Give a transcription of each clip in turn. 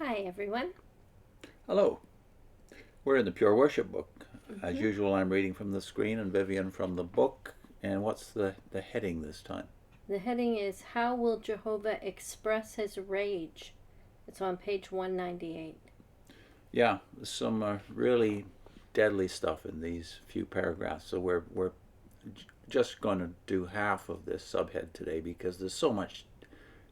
Hi, everyone. Hello. We're in the Pure Worship book. As usual, I'm reading from the screen and Vivian from the book. And what's the heading this time? The heading is How Will Jehovah Express His Rage? It's on page 198. Yeah, some really deadly stuff in these few paragraphs. So we're just going to do half of this subhead today because there's so much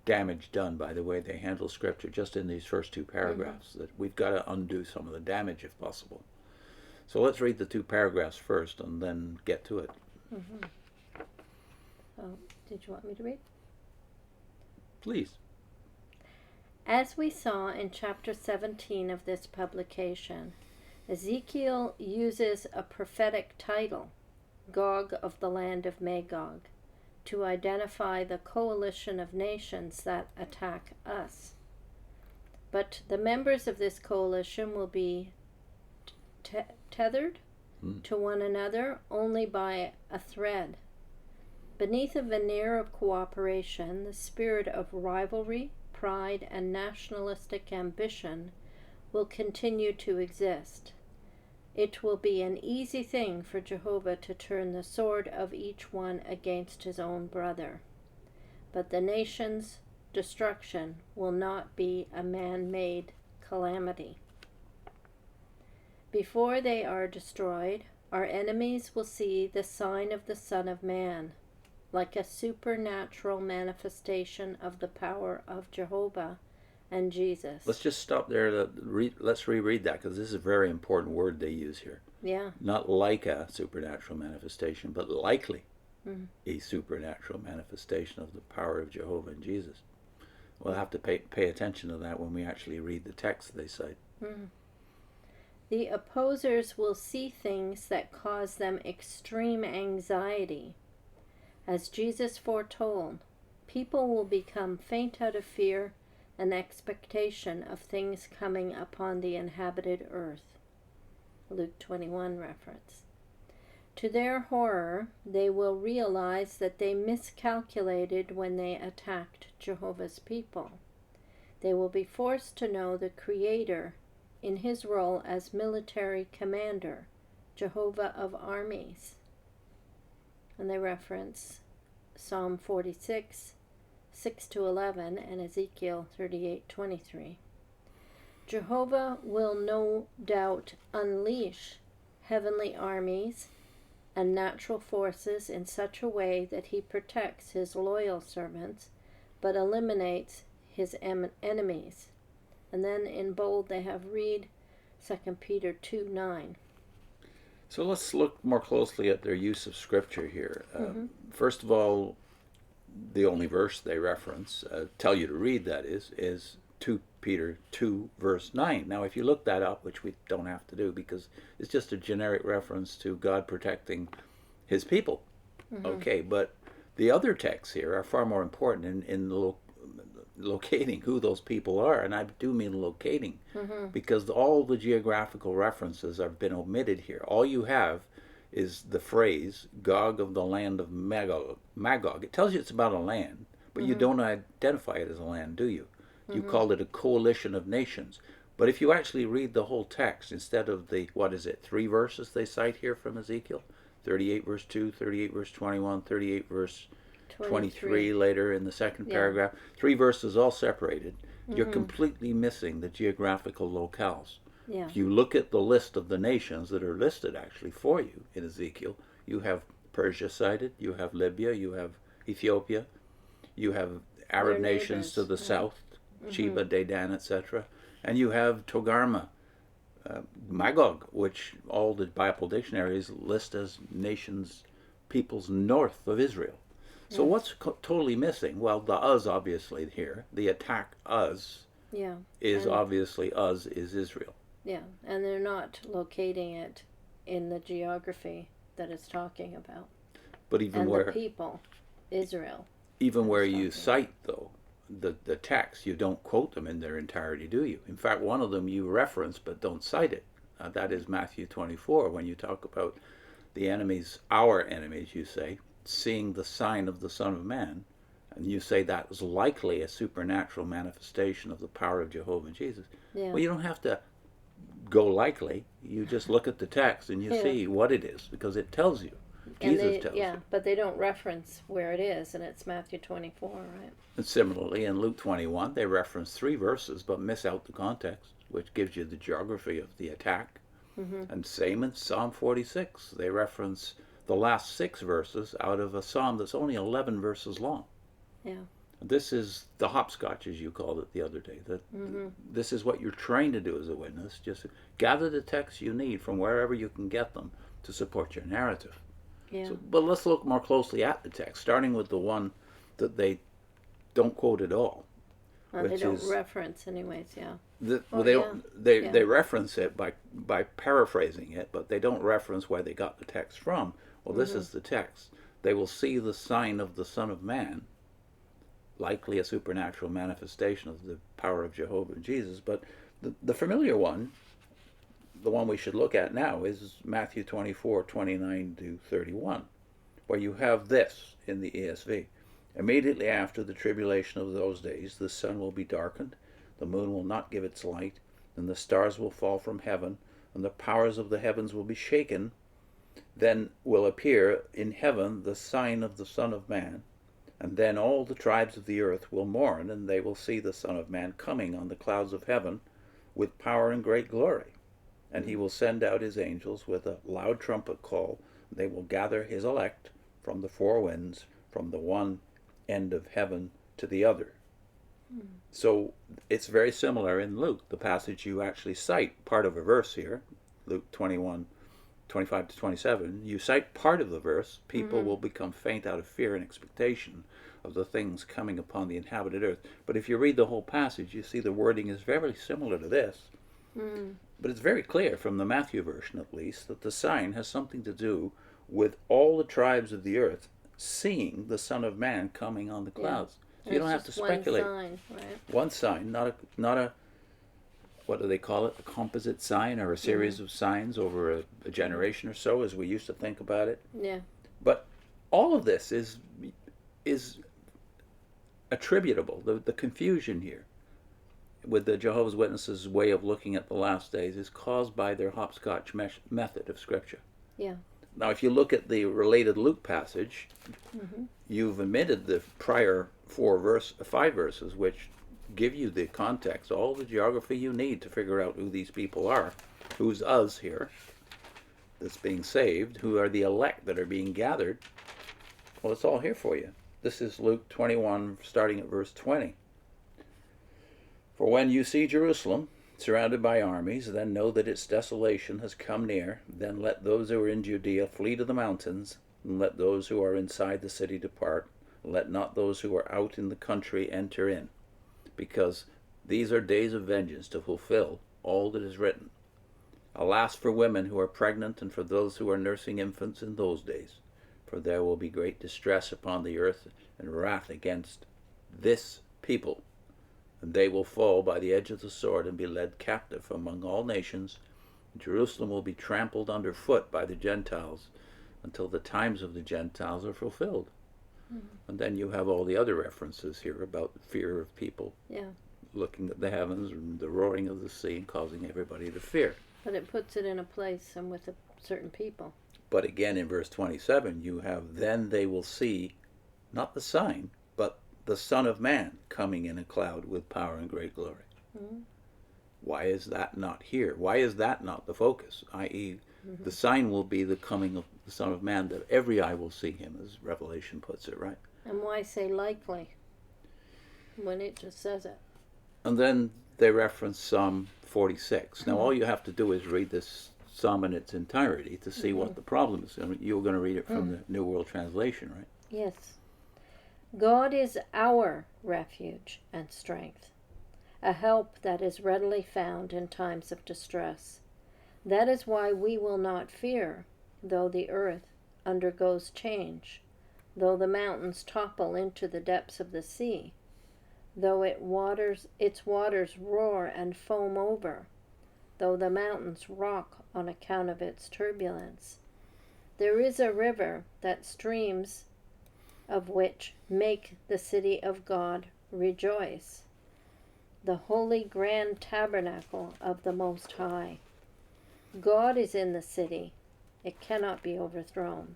damage done by the way they handle Scripture just in these first two paragraphs that we've got to undo some of the damage if possible. So let's read the two paragraphs first and then get to it. Oh, did you want me to read? Please. As we saw in chapter 17 of this publication, Ezekiel uses a prophetic title, Gog of the land of Magog, to identify the coalition of nations that attack us. But the members of this coalition will be tethered to one another only by a thread. Beneath a veneer of cooperation, the spirit of rivalry, pride, and nationalistic ambition will continue to exist. It will be an easy thing for Jehovah to turn the sword of each one against his own brother. But the nation's destruction will not be a man-made calamity. Before they are destroyed, our enemies will see the sign of the Son of Man, like a supernatural manifestation of the power of Jehovah and Jesus. Let's just stop there. Let's reread that because this is a very important word they use here. Yeah. Not like a supernatural manifestation, but likely a supernatural manifestation of the power of Jehovah and Jesus. We'll have to pay attention to that when we actually read the text they cite. The opposers will see things that cause them extreme anxiety. As Jesus foretold, people will become faint out of fear and expectation of things coming upon the inhabited earth. Luke 21 reference. To their horror, they will realize that they miscalculated when they attacked Jehovah's people. They will be forced to know the Creator in his role as military commander, Jehovah of armies. And they reference Psalm 46, 6-11, and Ezekiel 38:23. Jehovah will no doubt unleash heavenly armies and natural forces in such a way that he protects his loyal servants, but eliminates his enemies. And then in bold they have read 2 Peter 2:9. So let's look more closely at their use of Scripture here. First of all, the only verse they reference, tell you to read that is 2 Peter 2 verse 9. Now if you look that up, which we don't have to do because it's just a generic reference to God protecting his people. Okay, but the other texts here are far more important in locating who those people are, and I do mean locating because all the geographical references have been omitted here. All you have is the phrase Gog of the land of Magog. It tells you it's about a land, but you don't identify it as a land, do you? You call it a coalition of nations. But if you actually read the whole text instead of the, 3 verses they cite here from Ezekiel? 38 verse 2, 38 verse 21, 38 verse 23 later in the second paragraph. 3 verses all separated. You're completely missing the geographical locales. Yeah. If you look at the list of the nations that are listed actually for you in Ezekiel, you have Persia cited, you have Libya, you have Ethiopia, you have Arab nations to the south, Sheba, Dedan, etc. And you have Togarmah, Magog, which all the Bible dictionaries list as nations, peoples north of Israel. So what's totally missing? Well, the us obviously here, the attack us is obviously us is Israel. Yeah, and they're not locating it in the geography that it's talking about. But even and where the people, Israel. Even where you cite though the text, you don't quote them in their entirety, do you? In fact, one of them you reference but don't cite it. That is Matthew 24 when you talk about the enemies, our enemies, you say, seeing the sign of the Son of Man and you say that is likely a supernatural manifestation of the power of Jehovah and Jesus, well, you don't have to go likely. You just look at the text and you see what it is, because it tells you. Jesus tells you. But they don't reference where it is, and it's Matthew 24, right? And similarly, in Luke 21, they reference 3 verses but miss out the context, which gives you the geography of the attack. And same in Psalm 46. They reference the last 6 verses out of a psalm that's only 11 verses long. Yeah. This is the hopscotch, as you called it the other day. This is what you're trained to do as a witness. Just gather the texts you need from wherever you can get them to support your narrative. Yeah. But let's look more closely at the text, starting with the one that they don't quote at all. They don't reference anyways, yeah. They reference it by paraphrasing it, but they don't reference where they got the text from. Well, this is the text. They will see the sign of the Son of Man, likely a supernatural manifestation of the power of Jehovah and Jesus. But the familiar one, the one we should look at now, is Matthew 24, 29 to 31, where you have this in the ESV. Immediately after the tribulation of those days, the sun will be darkened, the moon will not give its light, and the stars will fall from heaven, and the powers of the heavens will be shaken. Then will appear in heaven the sign of the Son of Man, and then all the tribes of the earth will mourn, and they will see the Son of Man coming on the clouds of heaven with power and great glory. And he will send out his angels with a loud trumpet call. They will gather his elect from the 4 winds, from the one end of heaven to the other. So it's very similar in Luke, the passage you actually cite, part of a verse here, Luke 21, 25 to 27. You cite part of the verse, people will become faint out of fear and expectation of the things coming upon the inhabited earth. But if you read the whole passage, you see the wording is very similar to this. But it's very clear from the Matthew version, at least, that the sign has something to do with all the tribes of the earth seeing the Son of Man coming on the clouds. So you don't have to speculate. One sign, right? One sign, not a what do they call it? A composite sign, or a series of signs over a generation or so, as we used to think about it. Yeah. But all of this is attributable. The confusion here with the Jehovah's Witnesses' way of looking at the last days is caused by their hopscotch method of Scripture. Yeah. Now, if you look at the related Luke passage, you've omitted the prior 5 verses, which give you the context, all the geography you need to figure out who these people are, who's us here that's being saved, who are the elect that are being gathered. Well, it's all here for you. This is Luke 21, starting at verse 20. For when you see Jerusalem surrounded by armies, then know that its desolation has come near. Then let those who are in Judea flee to the mountains, and let those who are inside the city depart. Let not those who are out in the country enter in, because these are days of vengeance to fulfill all that is written. Alas for women who are pregnant, and for those who are nursing infants in those days, for there will be great distress upon the earth, and wrath against this people. And they will fall by the edge of the sword and be led captive among all nations. And Jerusalem will be trampled underfoot by the Gentiles until the times of the Gentiles are fulfilled. And then you have all the other references here about the fear of people looking at the heavens and the roaring of the sea and causing everybody to fear. But it puts it in a place and with certain people. But again, in verse 27, you have, then they will see, not the sign, but the Son of Man coming in a cloud with power and great glory. Why is that not here? Why is that not the focus? I.e., the sign will be the coming of the Son of Man, that every eye will see him, as Revelation puts it, right? And why say likely when it just says it? And then they reference Psalm 46. Now, all you have to do is read this psalm in its entirety to see what the problem is. I mean, you're going to read it from the New World Translation, right? Yes. God is our refuge and strength, a help that is readily found in times of distress. That is why we will not fear, though the earth undergoes change, though the mountains topple into the depths of the sea, though its waters roar and foam over, though the mountains rock on account of its turbulence. There is a river that streams of which make the city of God rejoice, the holy grand tabernacle of the Most High. God is in the city. It cannot be overthrown.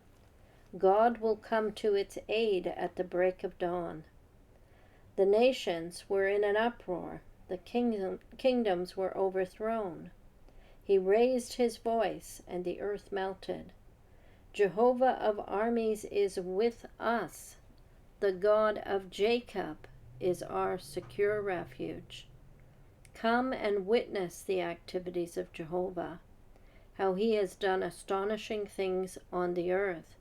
God will come to its aid at the break of dawn. The nations were in an uproar. The kingdoms were overthrown. He raised his voice, and the earth melted. Jehovah of armies is with us. The God of Jacob is our secure refuge. Come and witness the activities of Jehovah, how he has done astonishing things on the earth.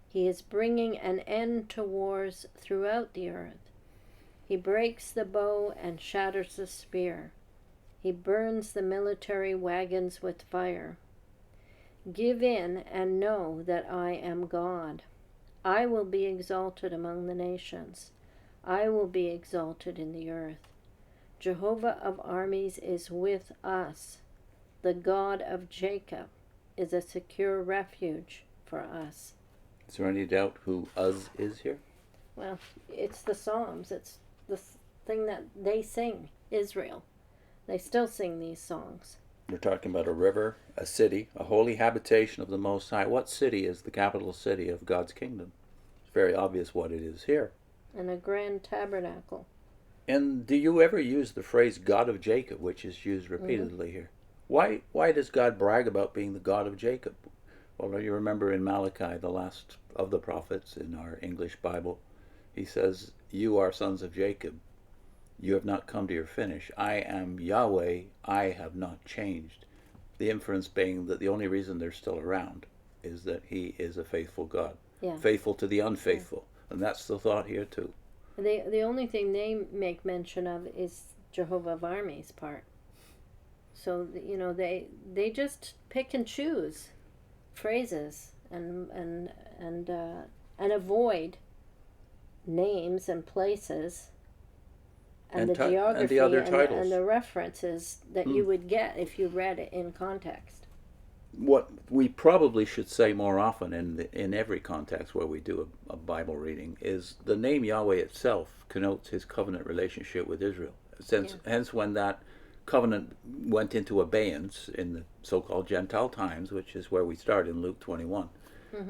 He is bringing an end to wars throughout the earth. He breaks the bow and shatters the spear. He burns the military wagons with fire. Give in and know that I am God. I will be exalted among the nations. I will be exalted in the earth. Jehovah of armies is with us. The God of Jacob is a secure refuge for us. Is there any doubt who us is here? Well, it's the Psalms. It's the thing that they sing, Israel. They still sing these songs. We're talking about a river, a city, a holy habitation of the Most High. What city is the capital city of God's kingdom? It's very obvious what it is here. And a grand tabernacle. And do you ever use the phrase God of Jacob, which is used repeatedly here? Why does God brag about being the God of Jacob? Well, you remember in Malachi, the last of the prophets in our English Bible, he says, "You are sons of Jacob. You have not come to your finish. I am Yahweh. I have not changed." The inference being that the only reason they're still around is that he is a faithful God, faithful to the unfaithful. And that's the thought here too. The only thing they make mention of is Jehovah of armies part. So, you know, they just pick and choose phrases and avoid names and places and the geography and the other titles and the references that you would get if you read it in context. What we probably should say more often in every context where we do a Bible reading is the name Yahweh itself connotes his covenant relationship with Israel. Hence, when that covenant went into abeyance in the so-called Gentile times, which is where we start in Luke 21,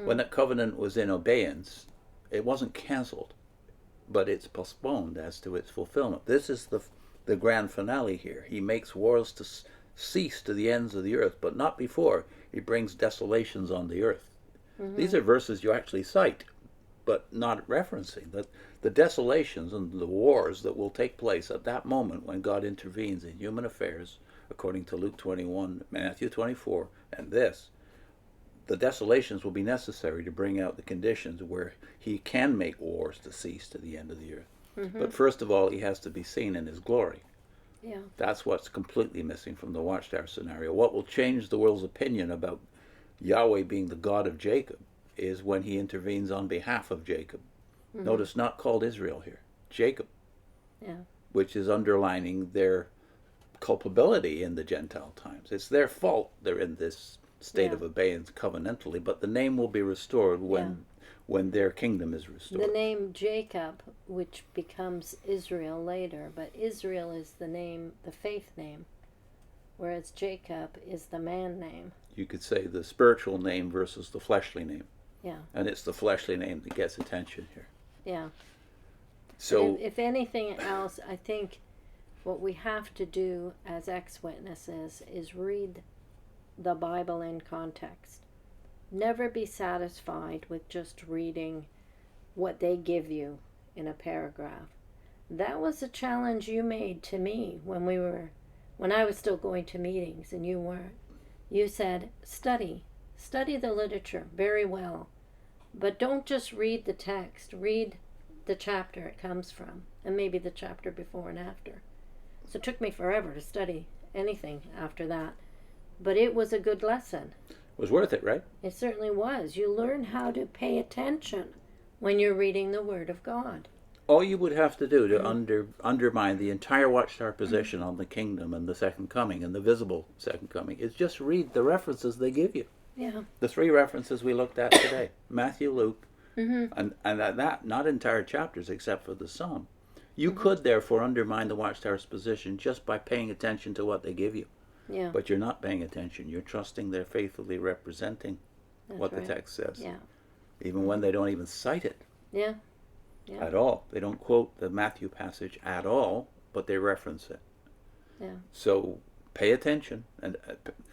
when that covenant was in abeyance, it wasn't canceled, but it's postponed as to its fulfillment. This is the grand finale here. He makes wars to cease to the ends of the earth, but not before he brings desolations on the earth. These are verses you actually cite, but not referencing the desolations and the wars that will take place at that moment when God intervenes in human affairs, according to Luke 21, Matthew 24, and this. The desolations will be necessary to bring out the conditions where he can make wars to cease to the end of the earth. But first of all, he has to be seen in his glory. Yeah. That's what's completely missing from the Watchtower scenario. What will change the world's opinion about Yahweh being the God of Jacob is when he intervenes on behalf of Jacob. Notice not called Israel here, Jacob, which is underlining their culpability in the Gentile times. It's their fault they're in this state of abeyance covenantally, but the name will be restored when their kingdom is restored. The name Jacob, which becomes Israel later, but Israel is the name, the faith name, whereas Jacob is the man name. You could say the spiritual name versus the fleshly name. Yeah. And it's the fleshly name that gets attention here. Yeah. So if anything else, I think what we have to do as ex-witnesses is read the Bible in context. Never be satisfied with just reading what they give you in a paragraph. That was a challenge you made to me when I was still going to meetings and you weren't. You said, study the literature very well, but don't just read the text. Read the chapter it comes from, and maybe the chapter before and after. So it took me forever to study anything after that, but it was a good lesson. It was worth it, right? It certainly was. You learn how to pay attention when you're reading the Word of God. All you would have to do to undermine the entire Watchtower position on the kingdom and the second coming and the visible second coming is just read the references they give you. Yeah. The three references we looked at today, Matthew, Luke, And that, not entire chapters except for the psalm. You could therefore undermine the Watchtower's position just by paying attention to what they give you. Yeah. But you're not paying attention. You're trusting they're faithfully representing what right. the text says. Yeah. Even when they don't even cite it Yeah. Yeah. at all. They don't quote the Matthew passage at all, but they reference it. Yeah. So pay attention. And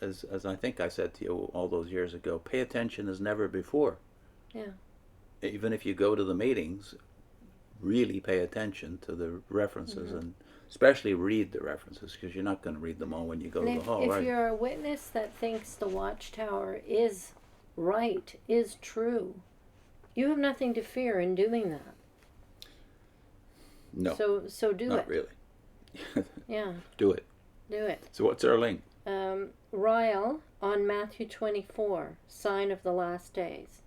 as I think I said to you all those years ago, pay attention as never before. Yeah. Even if you go to the meetings, really pay attention to the references and especially read the references, because you're not going to read them all when you go And to the hall, if right? you're a witness that thinks the Watchtower is right, is true, you have nothing to fear in doing that. No, So do not it. really. Yeah. Do it. Do it. So what's our link? Ryle on Matthew 24, sign of the last days.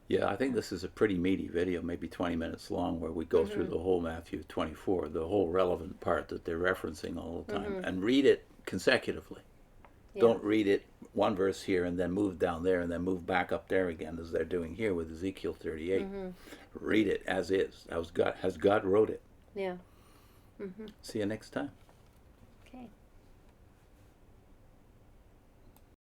Yeah, I think this is a pretty meaty video, maybe 20 minutes long, where we go through the whole Matthew 24, the whole relevant part that they're referencing all the time, and read it consecutively. Yeah. Don't read it one verse here and then move down there and then move back up there again, as they're doing here with Ezekiel 38. Read it as is, as God wrote it. Yeah. See you next time. Okay.